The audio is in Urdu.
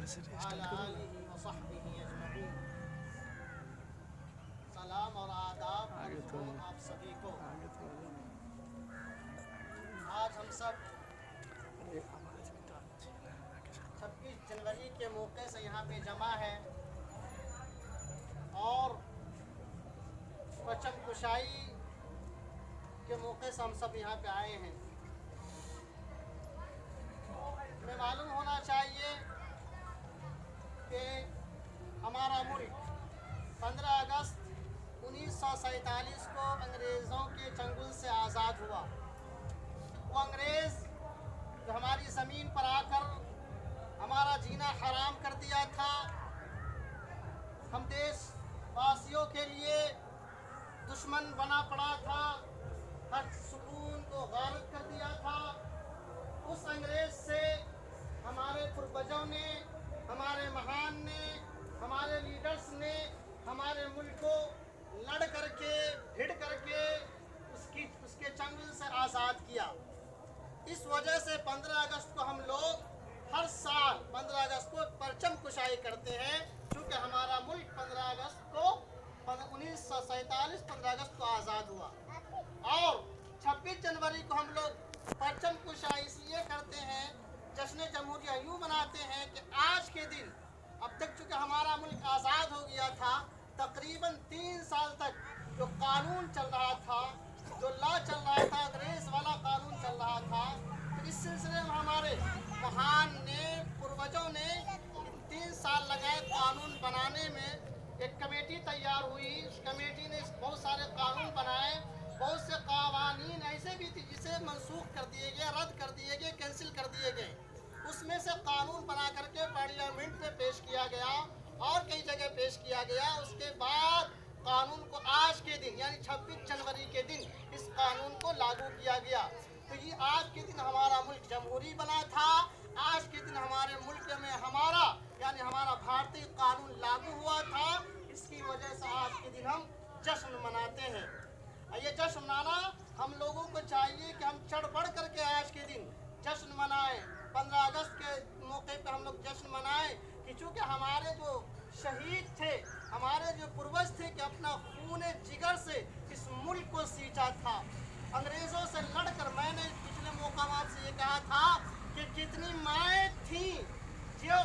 وعلى آلہ وصحبہ اجمعین۔ سلام اور آداب عرض ہوں آپ سبھی کو۔ آج ہم سب 26 جنوری کے موقع سے یہاں پہ جمع ہے اور پرچم کشائی کے موقع سے ہم سب یہاں پہ آئے ہیں۔ ہمیں معلوم ہونا چاہیے کہ ہمارا ملک 15 اگست 1947 کو انگریزوں کے چنگل سے آزاد ہوا۔ وہ انگریز جو ہماری زمین پر آ کر ہمارا جینا حرام کر دیا تھا، ہم دیش واسیوں کے لیے دشمن بنا پڑا تھا، ہر سکون کو غارت کر دیا تھا، اس انگریز سے ہمارے پروجوں نے، ہمارے مہان نے، ہمارے لیڈرز نے ہمارے ملک کو لڑ کر کے بھیڑ کر کے اس کے چنگل سے آزاد کیا۔ اس وجہ سے 15 اگست کو ہم لوگ ہر سال 15 اگست کو پرچم کشائی کرتے ہیں، چونکہ ہمارا ملک 15 اگست کو 1947 15 اگست کو آزاد ہوا۔ اور 26 جنوری کو ہم لوگ پرچم کشائی اس لیے کرتے ہیں، جشن جمہوریہ یوں مناتے ہیں کہ آج کے دن اب تک چونکہ ہمارا ملک آزاد ہو گیا تھا، تقریباً 3 سال تک جو قانون چل رہا تھا، جو لا چل رہا تھا، انگریز والا قانون چل رہا تھا، تو اس سلسلے میں ہمارے مہان نے، پروجوں نے 3 سال لگائے قانون بنانے میں۔ ایک کمیٹی تیار ہوئی، اس کمیٹی نے بہت سارے قانون بنائے، بہت سے قوانین ایسے بھی تھے جسے منسوخ کر دیے گئے، رد کر دیے گئے، کینسل کر دیے گئے۔ اس میں سے قانون بنا کر کے پارلیمنٹ میں پیش کیا گیا اور کئی جگہ پیش کیا گیا۔ اس کے بعد قانون کو آج کے دن یعنی 26 جنوری کے دن اس قانون کو لاگو کیا گیا۔ تو یہ آج کے دن ہمارا ملک جمہوری بنا تھا، آج کے دن ہمارے ملک میں ہمارا یعنی ہمارا بھارتی قانون لاگو ہوا تھا۔ اس کی وجہ سے آج کے دن ہم جشن مناتے ہیں۔ یہ جشن منانا ہم لوگوں کو چاہیے کہ ہم چڑھ بڑھ کر کے آج کے دن جشن منائیں۔ 15 اگست کے موقع پر ہم لوگ جشن منائیں کہ چونکہ ہمارے جو شہید تھے، ہمارے جو پروج تھے کہ اپنا خون جگر سے اس ملک کو سینچا تھا، انگریزوں سے لڑ کر۔ میں نے پچھلے مقامات سے یہ کہا تھا کہ جتنی مائیں تھیں جو